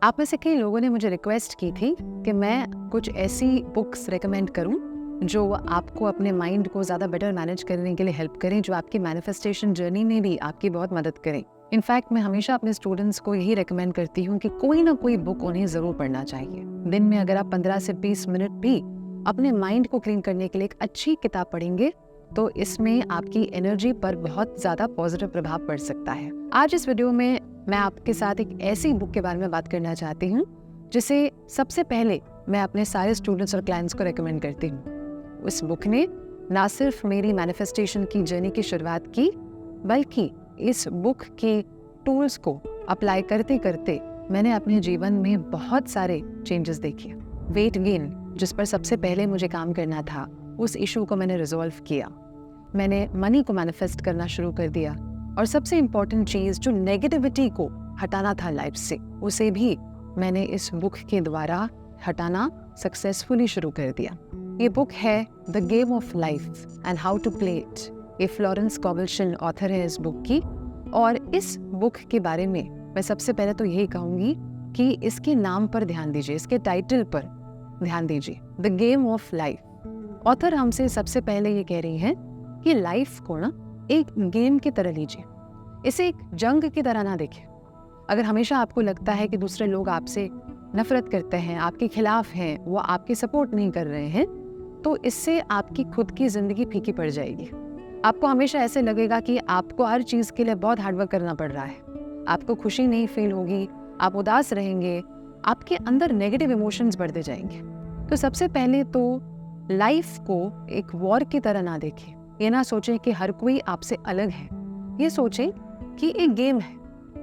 आप में से कई लोगों ने मुझे रिक्वेस्ट की थी कि मैं कुछ ऐसी बुक्स रेकमेंड करूं जो आपको अपने माइंड को ज़्यादा बेटर मैनेज करने के लिए हेल्प करें, जो आपकी मैनिफेस्टेशन जर्नी में भी आपकी बहुत मदद करें। इनफैक्ट मैं हमेशा अपने स्टूडेंट्स को यही रेकमेंड करती हूँ कि कोई ना कोई बुक उन्हें ज़रूर पढ़ना चाहिए। दिन में अगर आप 15 से 20 मिनट भी अपने माइंड को क्लीन करने के लिए एक अच्छी किताब पढ़ेंगे तो इसमें आपकी एनर्जी पर बहुत ज़्यादा पॉजिटिव प्रभाव पड़ सकता है। आज इस वीडियो में मैं आपके साथ एक ऐसी बुक के बारे में बात करना चाहती हूँ जिसे सबसे पहले मैं अपने सारे स्टूडेंट्स और क्लाइंट्स को रेकमेंड करती हूँ। उस बुक ने ना सिर्फ मेरी मैनिफेस्टेशन की जर्नी की शुरुआत की, बल्कि इस बुक के टूल्स को अप्लाई करते करते मैंने अपने जीवन में बहुत सारे चेंजेस देखे। वेट गेन, जिस पर सबसे पहले मुझे काम करना था, उस इशू को मैंने रिजॉल्व किया। मैंने मनी को मैनिफेस्ट करना शुरू कर दिया और सबसे इम्पॉर्टेंट चीज़ जो नेगेटिविटी को हटाना था लाइफ से, उसे भी मैंने इस बुक के द्वारा हटाना सक्सेसफुली शुरू कर दिया। ये बुक है the game of life and how to play it. ये फ्लोरेंस कॉवल्शन ऑथर है इस बुक की। और इस बुक के बारे में मैं सबसे पहले तो यही कहूँगी कि इसके नाम पर ध्यान दीजिए, इसके टाइटल पर ध्यान दीजिए, the game of life. Author हमसे सबसे पहले ये कह रही हैं कि लाइफ को ना एक गेम की तरह लीजिए, इसे एक जंग की तरह ना देखें। अगर हमेशा आपको लगता है कि दूसरे लोग आपसे नफरत करते हैं, आपके खिलाफ हैं, वो आपकी सपोर्ट नहीं कर रहे हैं, तो इससे आपकी खुद की जिंदगी फीकी पड़ जाएगी। आपको हमेशा ऐसे लगेगा कि आपको हर चीज़ के लिए बहुत हार्डवर्क करना पड़ रहा है, आपको खुशी नहीं फील होगी, आप उदास रहेंगे, आपके अंदर नेगेटिव इमोशंस बढ़ते जाएंगे। तो सबसे पहले तो लाइफ को एक वॉर की तरह ना देखें। ये ना सोचें कि हर कोई आपसे अलग है, ये सोचें कि एक गेम है।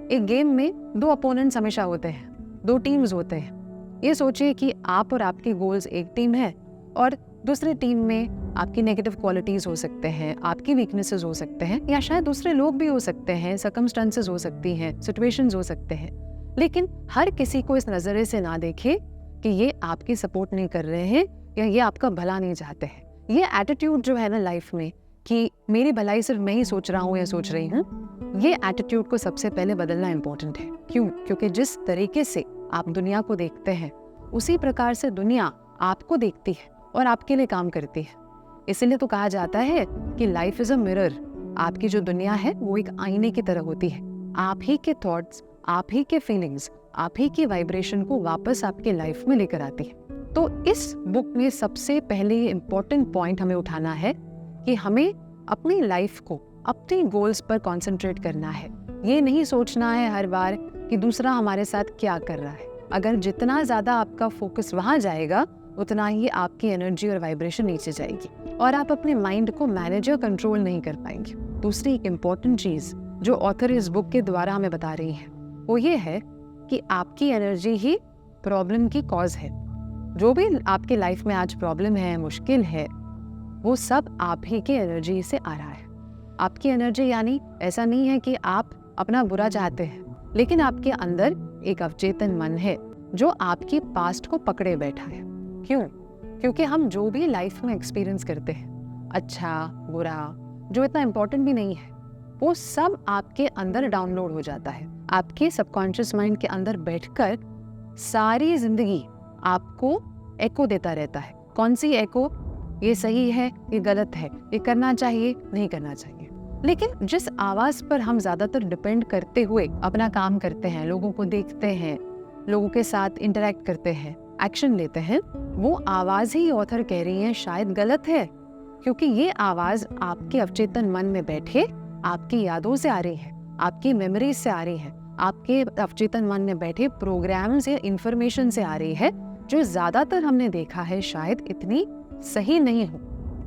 एक गेम में दो अपोनेंट्स हमेशा होते हैं, दो टीम्स होते हैं। ये सोचिए कि आप और आपके गोल्स एक टीम है और दूसरी टीम में आपकी नेगेटिव क्वालिटीज हो सकते हैं, आपकी वीकनेसेस हो सकते हैं, या शायद दूसरे लोग भी हो सकते हैं, सर्कमस्टेंसेस हो सकती हैं, सिचुएशंस हो सकते हैं। लेकिन हर किसी को इस नजरिए से ना देखें कि ये आपकी सपोर्ट नहीं कर रहे हैं या ये आपका भला नहीं चाहते हैं। ये एटीट्यूड जो है ना लाइफ में कि मेरी भलाई सिर्फ मैं ही सोच रहा हूँ या सोच रही हूँ, ये एटीट्यूड को सबसे पहले बदलना इम्पोर्टेंट है। क्यों? क्योंकि जिस तरीके से आप दुनिया को देखते हैं उसी प्रकार से दुनिया आपको देखती है और आपके लिए काम करती है। इसीलिए तो कहा जाता है कि लाइफ इज अ मिरर। आपकी जो दुनिया है वो एक आईने की तरह होती है। आप ही के थॉट्स, आप ही के फीलिंग्स, आप ही की वाइब्रेशन को वापस आपके लाइफ में लेकर आती है। तो इस बुक में सबसे पहले इम्पोर्टेंट पॉइंट हमें उठाना है कि हमें अपनी लाइफ को अपने गोल्स पर कंसंट्रेट करना है। ये नहीं सोचना है हर बार कि दूसरा हमारे साथ क्या कर रहा है। अगर जितना ज़्यादा आपका फोकस वहाँ जाएगा उतना ही आपकी एनर्जी और वाइब्रेशन नीचे जाएगी और आप अपने माइंड को मैनेज और कंट्रोल नहीं कर पाएंगे। दूसरी एक इम्पॉर्टेंट चीज़ जो ऑथर इस बुक के द्वारा हमें बता रही है वो ये है कि आपकी एनर्जी ही प्रॉब्लम की कॉज है। जो भी आपकी लाइफ में आज प्रॉब्लम है, मुश्किल है, वो सब आप ही की एनर्जी से आ रहा है। आपकी एनर्जी यानी ऐसा नहीं है कि आप अपना बुरा चाहते हैं, लेकिन आपके अंदर एक अवचेतन मन है जो आपकी पास्ट को पकड़े बैठा है। क्यों? क्योंकि हम जो भी लाइफ में एक्सपीरियंस करते हैं, अच्छा बुरा, जो इतना इम्पोर्टेंट भी नहीं है, वो सब आपके अंदर डाउनलोड हो जाता है। आपके सबकॉन्शियस माइंड के अंदर बैठकर सारी जिंदगी आपको एको देता रहता है। कौन सी एको? ये सही है, ये गलत है, ये करना चाहिए, नहीं करना चाहिए। लेकिन जिस आवाज पर हम ज्यादातर डिपेंड करते हुए अपना काम करते हैं, लोगों को देखते हैं, लोगों के साथ इंटरेक्ट करते हैं, एक्शन लेते हैं, वो आवाज ही ऑथर कह रही है शायद गलत है। क्योंकि ये आवाज आपके अवचेतन मन में बैठे आपकी यादों से आ रही है, आपकी मेमोरीज से आ रही है, आपके अवचेतन मन में बैठे प्रोग्राम्स या इंफॉर्मेशन से आ रही है, जो ज्यादातर हमने देखा है शायद इतनी सही नहीं हो।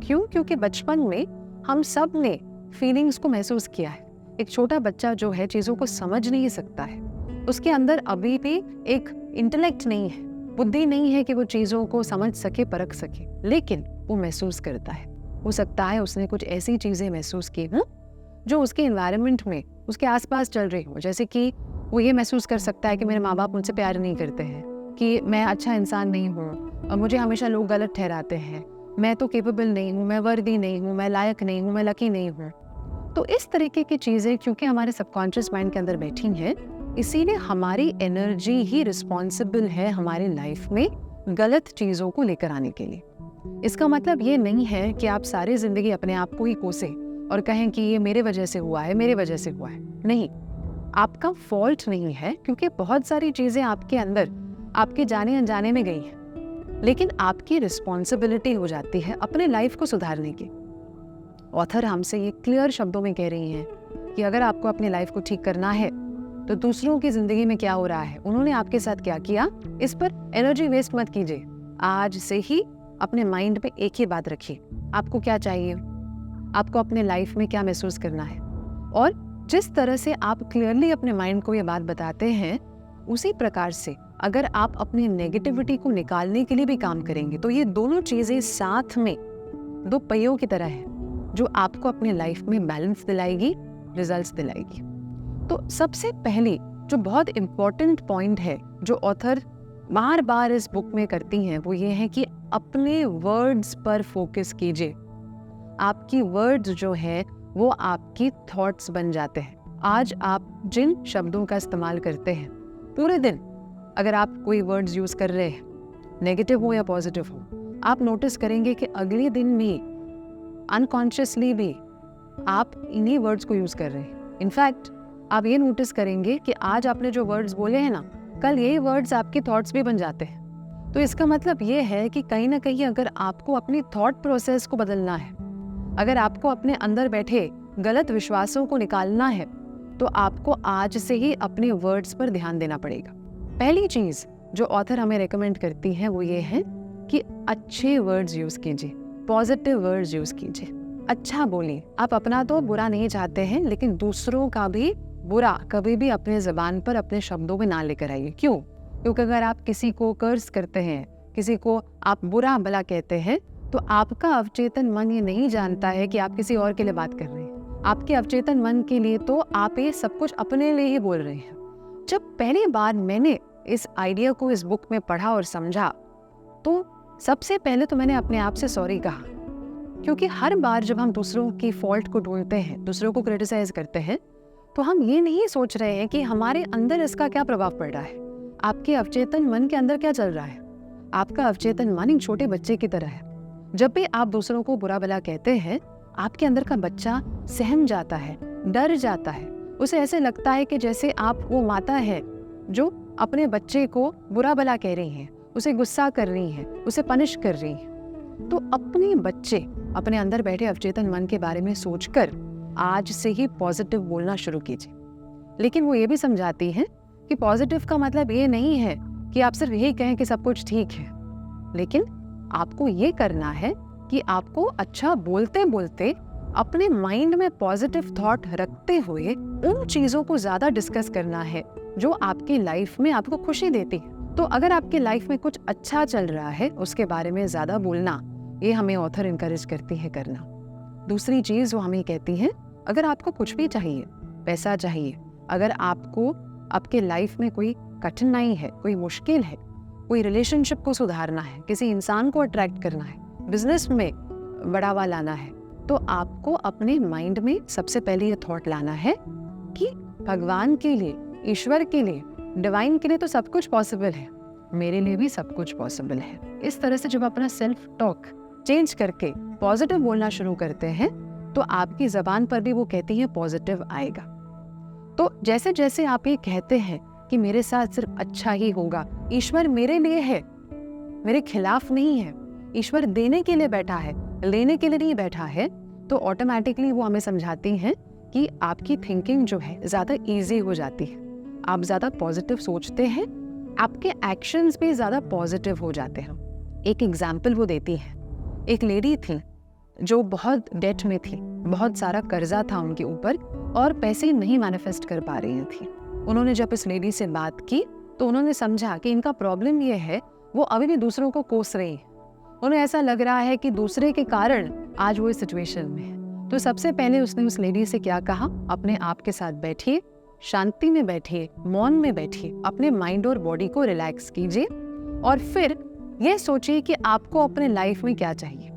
क्यों? क्योंकि बचपन में हम सब ने फीलिंग्स को महसूस किया है। एक छोटा बच्चा जो है चीज़ों को समझ नहीं सकता है, उसके अंदर अभी भी एक इंटेलेक्ट नहीं है, बुद्धि नहीं है कि वो चीज़ों को समझ सके, परख सके, लेकिन वो महसूस करता है। हो सकता है उसने कुछ ऐसी चीज़ें महसूस की हों जो उसके एनवायरनमेंट में उसके आसपास चल रही हो। जैसे कि वो ये महसूस कर सकता है कि मेरे माँ बाप मुझसे प्यार नहीं करते हैं, कि मैं अच्छा इंसान नहीं हूँ और मुझे हमेशा लोग गलत ठहराते हैं, मैं तो केपेबल नहीं हूँ, मैं वर्दी नहीं हूँ, मैं लायक नहीं हूँ, मैं लकी नहीं हूँ। तो इस तरीके की चीज़ें क्योंकि हमारे सबकॉन्शियस माइंड के अंदर बैठी हैं, इसीलिए हमारी एनर्जी ही रिस्पॉन्सिबल है हमारी लाइफ में गलत चीज़ों को लेकर आने के लिए। इसका मतलब ये नहीं है कि आप सारी जिंदगी अपने आप को ही कोसे और कहें कि ये मेरे वजह से हुआ है, मेरे वजह से हुआ है। नहीं, आपका फॉल्ट नहीं है, क्योंकि बहुत सारी चीज़ें आपके अंदर आपके जाने अनजाने में गई हैं, लेकिन आपकी रिस्पॉन्सिबिलिटी हो जाती है अपने लाइफ को सुधारने की। ऑथर हमसे ये क्लियर शब्दों में कह रही हैं कि अगर आपको अपनी लाइफ को ठीक करना है तो दूसरों की जिंदगी में क्या हो रहा है, उन्होंने आपके साथ क्या किया, इस पर एनर्जी वेस्ट मत कीजिए। आज से ही अपने माइंड में एक ही बात रखिए, आपको क्या चाहिए, आपको अपने लाइफ में क्या महसूस करना है। और जिस तरह से आप क्लियरली अपने माइंड को ये बात बताते हैं, उसी प्रकार से अगर आप अपनी नेगेटिविटी को निकालने के लिए भी काम करेंगे तो ये दोनों चीजें साथ में दो पहियों की तरह है जो आपको अपने लाइफ में बैलेंस दिलाएगी, रिजल्ट्स दिलाएगी। तो सबसे पहले जो बहुत इंपॉर्टेंट पॉइंट है जो ऑथर बार बार इस बुक में करती हैं, वो ये है कि अपने वर्ड्स पर फोकस कीजिए। आपकी वर्ड्स जो है वो आपकी थॉट्स बन जाते हैं। आज आप जिन शब्दों का इस्तेमाल करते हैं पूरे दिन, अगर आप कोई वर्ड्स यूज कर रहे हैं, नेगेटिव हो या पॉजिटिव हो, आप नोटिस करेंगे कि अगले दिन भी अनकॉन्शियसली भी आप इन्हीं वर्ड्स को यूज कर रहे हैं। इनफैक्ट आप ये नोटिस करेंगे कि आज आपने जो वर्ड्स बोले हैं ना, कल यही वर्ड्स आपके थॉट्स भी बन जाते हैं। तो इसका मतलब ये है कि कहीं ना कहीं अगर आपको अपनी थॉट प्रोसेस को बदलना है, अगर आपको अपने अंदर बैठे गलत विश्वासों को निकालना है, तो आपको आज से ही अपने वर्ड्स पर ध्यान देना पड़ेगा। पहली चीज जो ऑथर हमें रेकमेंड करती है वो ये है कि अच्छे वर्ड्स यूज कीजिए, पॉजिटिव वर्ड्स यूज कीजिए, अच्छा बोलिए। आप अपना तो बुरा नहीं चाहते हैं, लेकिन दूसरों का भी बुरा कभी भी अपने ज़बान पर, अपने शब्दों में ना लेकर आइए। क्यों? क्योंकि अगर आप किसी को कर्स करते हैं, किसी को आप बुरा भला कहते हैं, तो आपका अवचेतन मन ये नहीं जानता है कि आप किसी और के लिए बात कर रहे हैं। आपके अवचेतन मन के लिए तो आप ये सब कुछ अपने लिए ही बोल रहे हैं। जब पहली बार मैंने इस आइडिया को इस बुक में पढ़ा और समझा, तो सबसे पहले तो मैंने अपने आप से सॉरी कहा, क्योंकि हर बार जब हम दूसरों की फॉल्ट को ढूंढते हैं, दूसरों को क्रिटिसाइज करते हैं, तो हम ये नहीं सोच रहे हैं कि हमारे अंदर इसका क्या प्रभाव पड़ रहा है, आपके अवचेतन मन के अंदर क्या चल रहा है। आपका अवचेतन मन एक छोटे बच्चे की तरह है। जब भी आप दूसरों को बुरा भला कहते हैं, आपके अंदर का बच्चा सहम जाता है, डर जाता है। उसे ऐसे लगता है कि जैसे आप वो माता है जो अपने बच्चे को बुरा भला कह रही हैं, उसे गुस्सा कर रही हैं, उसे पनिश कर रही हैं। तो अपने बच्चे, अपने अंदर बैठे अवचेतन मन के बारे में सोचकर आज से ही पॉजिटिव बोलना शुरू कीजिए। लेकिन वो ये भी समझाती है कि पॉजिटिव का मतलब ये नहीं है कि आप सिर्फ यही कहें कि सब कुछ ठीक है, लेकिन आपको ये करना है कि आपको अच्छा बोलते बोलते अपने माइंड में पॉजिटिव थॉट रखते हुए उन चीजों को ज्यादा डिस्कस करना है जो आपकी लाइफ में आपको खुशी देती है। तो अगर आपकी लाइफ में कुछ अच्छा चल रहा है, उसके बारे में ज्यादा बोलना, ये हमें ऑथर इनकरेज करती है करना। दूसरी चीज वो हमें कहती है, अगर आपको कुछ भी चाहिए, पैसा चाहिए, अगर आपको आपके लाइफ में कोई कठिनाई है, कोई मुश्किल है, कोई रिलेशनशिप को सुधारना है, किसी इंसान को अट्रैक्ट करना है, बिजनेस में बढ़ावा लाना है, तो आपको अपने माइंड में सबसे पहले ये थॉट लाना है कि भगवान के लिए, ईश्वर के लिए, डिवाइन के लिए तो सब कुछ पॉसिबल है, मेरे लिए भी सब कुछ पॉसिबल है। इस तरह से जब अपना सेल्फ टॉक चेंज करके पॉजिटिव बोलना शुरू करते हैं, तो आपकी जबान पर भी वो कहती है पॉजिटिव आएगा। तो जैसे जैसे आप ये कहते हैं कि मेरे साथ सिर्फ अच्छा ही होगा, ईश्वर मेरे लिए है, मेरे खिलाफ नहीं है, ईश्वर देने के लिए बैठा है, लेने के लिए नहीं बैठा है, तो ऑटोमेटिकली वो हमें समझाती हैं कि आपकी थिंकिंग जो है ज्यादा इजी हो जाती है, आप ज्यादा पॉजिटिव सोचते हैं, आपके एक्शंस भी ज्यादा पॉजिटिव हो जाते हैं। एक एग्जाम्पल वो देती है, एक लेडी थी जो बहुत डेट में थी, बहुत सारा कर्जा था उनके ऊपर और पैसे नहीं मैनिफेस्ट कर पा रही थी। उन्होंने जब इस लेडी से बात की तो उन्होंने समझा कि इनका प्रॉब्लम ये है, वो अभी भी दूसरों को कोस रही है, उन्हें ऐसा लग रहा है कि दूसरे के कारण आज वो इस सिचुएशन में है। तो सबसे पहले उसने उस लेडी से क्या कहा, अपने आप के साथ बैठिए, शांति में बैठिए, मौन में बैठिए, अपने माइंड और बॉडी को रिलैक्स कीजिए और फिर ये सोचिए कि आपको अपने लाइफ में क्या चाहिए।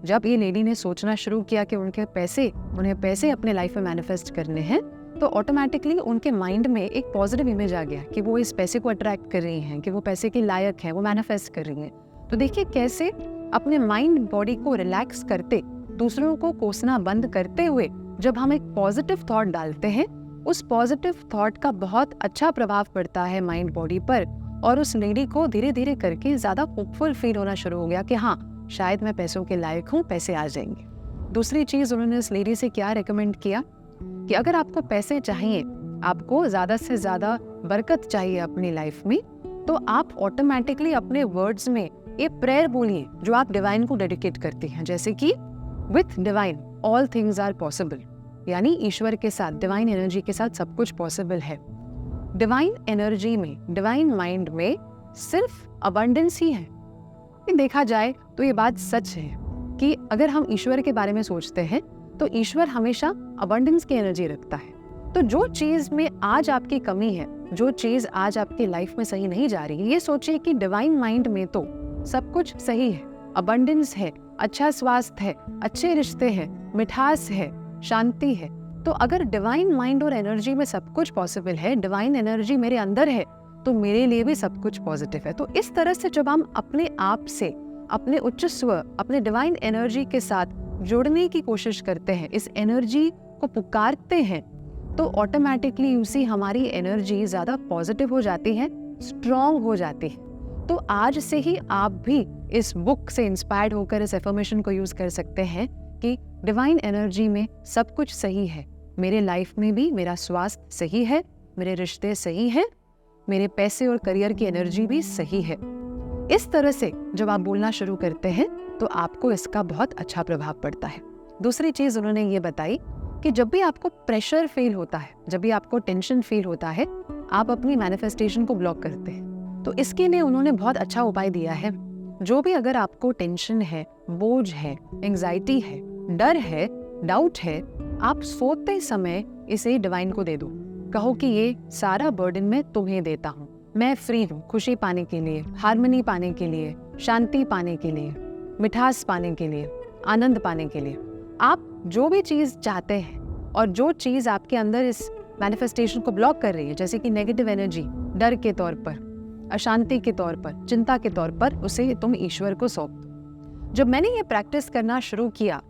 जब ये लेडी ने सोचना शुरू किया कि उन्हें पैसे अपने लाइफ में मैनिफेस्ट करने हैं, तो ऑटोमेटिकली उनके माइंड में एक पॉजिटिव इमेज आ गया कि वो इस पैसे को अट्रैक्ट कर रही हैं, कि वो पैसे के लायक हैं, वो मैनिफेस्ट कर रही हैं। तो देखिए कैसे अपने माइंड बॉडी को रिलैक्स करते, दूसरों को कोसना बंद करते हुए जब हम एक पॉजिटिव थॉट डालते हैं, उस पॉजिटिव थॉट का बहुत अच्छा प्रभाव पड़ता है माइंड बॉडी पर, और उस लेडी को धीरे धीरे करके ज़्यादा होपफुल फील होना शुरू हो गया कि हाँ, शायद मैं पैसों के लायक हूँ, पैसे आ जाएंगे। दूसरी चीज़ उन्होंने इस लेडी से क्या रेकमेंड किया कि अगर आपको पैसे चाहिए, आपको ज़्यादा से ज़्यादा बरकत चाहिए अपनी लाइफ में, तो आप ऑटोमेटिकली अपने वर्ड्स में एक प्रेयर बोलिए जो आप डिवाइन को डेडिकेट करती हैं, जैसे कि with divine all things are possible, यानी ईश्वर के साथ, डिवाइन एनर्जी के साथ सब कुछ पॉसिबल है। डिवाइन एनर्जी में, डिवाइन माइंड में सिर्फ अबंडेंस ही है। ये देखा जाए तो ये बात सच है कि अगर हम ईश्वर के बारे में सोचते हैं तो ईश्वर हमेशा अबंडेंस की एनर्जी रखता है। तो जो चीज़ में आज आपकी कमी है, जो चीज़ आज आपकी लाइफ में सही नहीं जा रही है, ये सोचिए कि डिवाइन माइंड में तो सब कुछ सही है, अबंडेंस है, अच्छा स्वास्थ्य है, अच्छे रिश्ते हैं, मिठास है, शांति है। तो अगर डिवाइन माइंड और एनर्जी में सब कुछ पॉसिबल है, डिवाइन एनर्जी मेरे अंदर है, तो मेरे लिए भी सब कुछ पॉजिटिव है। तो इस तरह से जब हम अपने आप से, अपने उच्च स्व, अपने डिवाइन एनर्जी के साथ जुड़ने की कोशिश करते हैं, इस एनर्जी को पुकारते हैं, तो ऑटोमेटिकली उसी हमारी एनर्जी ज़्यादा पॉजिटिव हो जाती है, स्ट्रॉन्ग हो जाती है। तो आज से ही आप भी इस बुक से इंस्पायर्ड होकर इस एफर्मेशन को यूज़ कर सकते हैं कि डिवाइन एनर्जी में सब कुछ सही है, मेरे लाइफ में भी मेरा स्वास्थ्य सही है, मेरे रिश्ते सही हैं, मेरे पैसे और करियर की एनर्जी भी सही है। इस तरह से जब आप बोलना शुरू करते हैं तो आपको इसका बहुत अच्छा प्रभाव पड़ता है। दूसरी चीज़ उन्होंने ये बताई कि जब भी आपको प्रेशर फील होता है, जब भी आपको टेंशन फील होता है, आप अपनी मैनिफेस्टेशन को ब्लॉक करते हैं। तो इसके लिए उन्होंने बहुत अच्छा उपाय दिया है। जो भी अगर आपको टेंशन है, बोझ है, एंजाइटी है, डर है, डाउट है, आप सोते समय इसे डिवाइन को दे दो। कहो कि ये सारा बर्डन मैं तुम्हें देता हूँ, मैं फ्री हूँ खुशी पाने के लिए, हार्मनी पाने के लिए, शांति पाने के लिए, मिठास पाने के लिए, आनंद पाने के लिए। आप जो भी चीज़ चाहते हैं और जो चीज़ आपके अंदर इस मैनिफेस्टेशन को ब्लॉक कर रही है, जैसे कि नेगेटिव एनर्जी, डर के तौर पर, अशांति के तौर पर, चिंता के तौर पर, उसे तुम ईश्वर को सौंप दो। जब मैंने ये प्रैक्टिस करना शुरू किया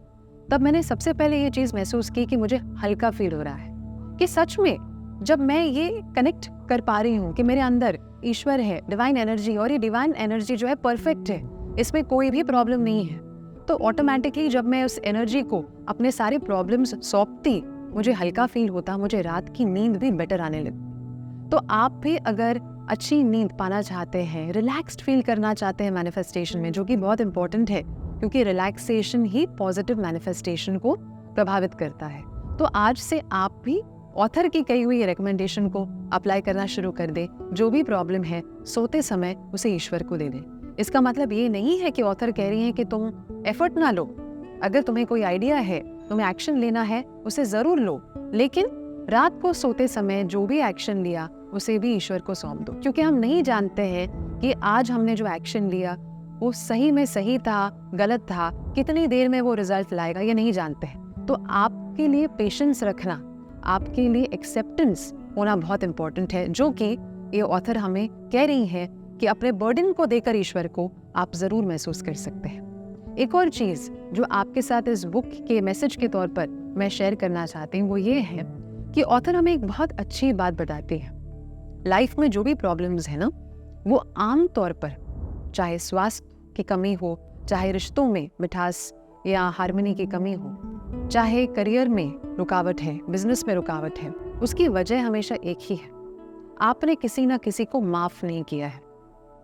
तब मैंने सबसे पहले ये चीज़ महसूस की कि मुझे हल्का फील हो रहा है कि सच में जब मैं ये कनेक्ट कर पा रही हूँ कि मेरे अंदर ईश्वर है, डिवाइन एनर्जी, और ये डिवाइन एनर्जी जो है परफेक्ट है, इसमें कोई भी प्रॉब्लम नहीं है, तो ऑटोमेटिकली जब मैं उस एनर्जी को अपने सारे प्रॉब्लम्स सौंपती, मुझे हल्का फील होता, मुझे रात की नींद भी बेटर आने लगी। तो आप भी अगर अच्छी नींद पाना चाहते हैं, रिलैक्स्ड फील करना चाहते हैं मैनिफेस्टेशन में, जो कि बहुत इंपॉर्टेंट है क्योंकि रिलैक्सेशन ही पॉजिटिव मैनिफेस्टेशन को प्रभावित करता है, तो आज से आप भी ऑथर की कही हुई रिकमेंडेशन को अप्लाई करना शुरू कर दें। जो भी प्रॉब्लम है, सोते समय उसे ईश्वर को दे दें। इसका मतलब ये नहीं है कि ऑथर कह रही हैं कि तुम एफर्ट ना लो। अगर तुम्हें कोई आइडिया है, तुम्हें एक्शन लेना है, उसे ज़रूर लो, लेकिन रात को सोते समय जो भी एक्शन लिया उसे भी ईश्वर को सौंप दो, क्योंकि हम नहीं जानते हैं कि आज हमने जो एक्शन लिया वो सही में सही था, गलत था, कितनी देर में वो रिजल्ट लाएगा, ये नहीं जानते हैं। तो आपके लिए पेशेंस रखना, आपके लिए एक्सेप्टेंस होना बहुत इंपॉर्टेंट है, जो कि ये ऑथर हमें कह रही है कि अपने बर्डन को देकर ईश्वर को आप ज़रूर महसूस कर सकते हैं। एक और चीज़ जो आपके साथ इस बुक के मैसेज के तौर पर मैं शेयर करना चाहती हूँ वो ये है कि ऑथर हमें एक बहुत अच्छी बात बताती है। लाइफ में जो भी प्रॉब्लम्स है ना, वो आम तौर पर, चाहे स्वास्थ्य की कमी हो, चाहे रिश्तों में मिठास या हार्मनी की कमी हो, चाहे करियर में रुकावट है, बिजनेस में रुकावट है, उसकी वजह हमेशा एक ही है, आपने किसी ना किसी को माफ़ नहीं किया है।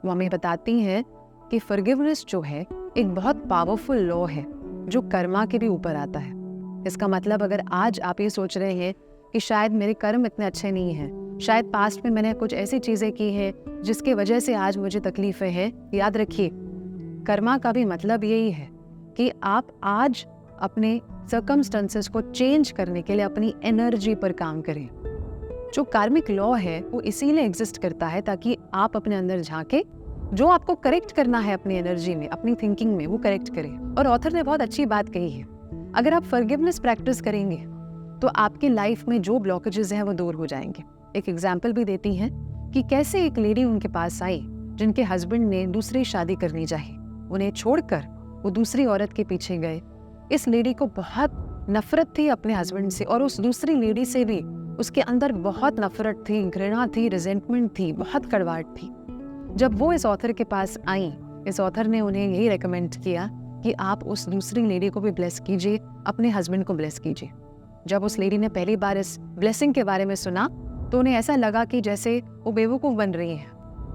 वो हमें बताती हैं कि फॉरगिवनेस जो है एक बहुत पावरफुल लॉ है जो कर्मा के भी ऊपर आता है। इसका मतलब अगर आज आप ये सोच रहे हैं कि शायद मेरे कर्म इतने अच्छे नहीं हैं, शायद पास्ट में मैंने कुछ ऐसी चीज़ें की हैं जिसकी वजह से आज मुझे तकलीफ़ें हैं, याद रखिए कर्मा का भी मतलब यही है कि आप आज अपने सर्कमस्टेंसेस को चेंज करने के लिए अपनी एनर्जी पर काम करें। जो कार्मिक लॉ है वो इसीलिए एग्जिस्ट करता है ताकि आप अपने अंदर झांके, जो आपको करेक्ट करना है अपनी एनर्जी में, अपनी थिंकिंग में, वो करेक्ट करें। और ऑथर ने बहुत अच्छी बात कही है, अगर आप फॉरगिवनेस प्रैक्टिस करेंगे तो आपकी लाइफ में जो ब्लॉकेजेस हैं वो दूर हो जाएंगे। एक एग्जाम्पल भी देती हैं कि कैसे एक लेडी उनके पास आई जिनके हस्बैंड ने दूसरी शादी करनी चाहिए, उन्हें छोड़कर वो दूसरी औरत के पीछे गए। इस लेडी को बहुत नफरत थी अपने हस्बैंड से, और उस दूसरी लेडी से भी उसके अंदर बहुत नफरत थी, घृणा थी, रिजेंटमेंट थी, बहुत कड़वाहट थी। जब वो इस ऑथर के पास आई, इस ऑथर ने उन्हें यही रेकमेंड किया कि आप उस दूसरी लेडी को भी ब्लेस कीजिए, अपने हस्बैंड को ब्लेस कीजिए। जब उस लेडी ने पहली बार इस ब्लेसिंग के बारे में सुना तो उन्हें ऐसा लगा कि जैसे वो बेवकूफ़ बन रही है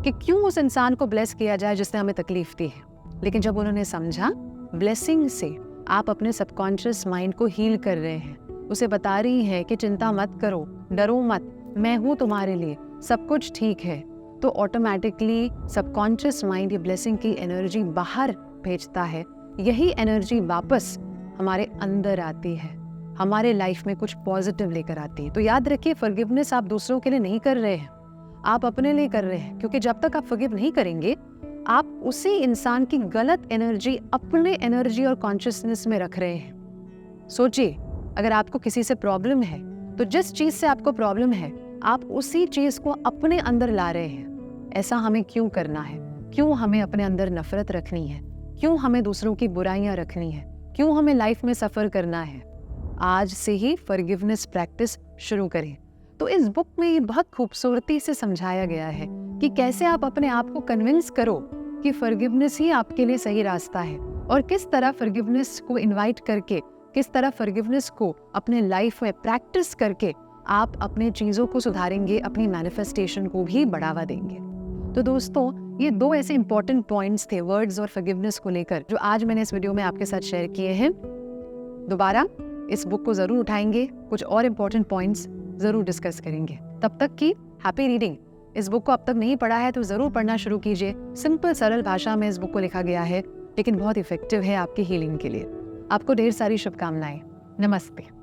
कि क्यों उस इंसान को ब्लेस किया जाए जिसने हमें तकलीफ दी है। लेकिन जब उन्होंने समझा, ब्लेसिंग से आप अपने सबकॉन्शियस माइंड को हील कर रहे हैं, उसे बता रही हैं कि चिंता मत करो, डरो मत, मैं हूँ तुम्हारे लिए, सब कुछ ठीक है, तो ऑटोमेटिकली सबकॉन्शियस माइंड ये ब्लेसिंग की एनर्जी बाहर भेजता है। यही एनर्जी वापस हमारे अंदर आती है, हमारे लाइफ में कुछ पॉजिटिव लेकर आती है। तो याद रखिए, फॉरगिवनेस आप दूसरों के लिए नहीं कर रहे हैं, आप अपने लिए कर रहे हैं, क्योंकि जब तक आप फॉरगिव नहीं करेंगे, आप उसी इंसान की गलत एनर्जी अपने एनर्जी और कॉन्शियसनेस में रख रहे हैं। सोचिए, अगर आपको किसी से प्रॉब्लम है तो जिस चीज से आपको प्रॉब्लम है आप उसी चीज को अपने अंदर ला रहे हैं। ऐसा हमें क्यों करना है? क्यों हमें अपने अंदर नफरत रखनी है? क्यों हमें दूसरों की बुराइयां रखनी है? क्यों हमें लाइफ में सफर करना है? आज से ही फॉरगिवनेस प्रैक्टिस शुरू करें। तो इस बुक में ये बहुत खूबसूरती से समझाया गया है कि कैसे आप अपने आप को कन्विंस करो कि फॉरगिवनेस ही आपके लिए सही रास्ता है, और किस तरह फॉरगिवनेस को इनवाइट करके, किस तरह फॉरगिवनेस को अपने लाइफ में प्रैक्टिस करके आप अपने चीज़ों को सुधारेंगे, अपनी मैनिफेस्टेशन को भी बढ़ावा देंगे। तो दोस्तों, ये 2 ऐसे इंपॉर्टेंट पॉइंट्स थे वर्ड्स और फॉरगिवनेस को लेकर, जो आज मैंने इस वीडियो में आपके साथ शेयर किए हैं। दोबारा इस बुक को ज़रूर उठाएंगे, कुछ और इंपॉर्टेंट पॉइंट्स ज़रूर डिस्कस करेंगे। तब तक की हैप्पी रीडिंग। इस बुक को अब तक नहीं पढ़ा है तो ज़रूर पढ़ना शुरू कीजिए। सिंपल सरल भाषा में इस बुक को लिखा गया है, लेकिन बहुत इफेक्टिव है आपकी हीलिंग के लिए। आपको ढेर सारी शुभकामनाएं। नमस्ते।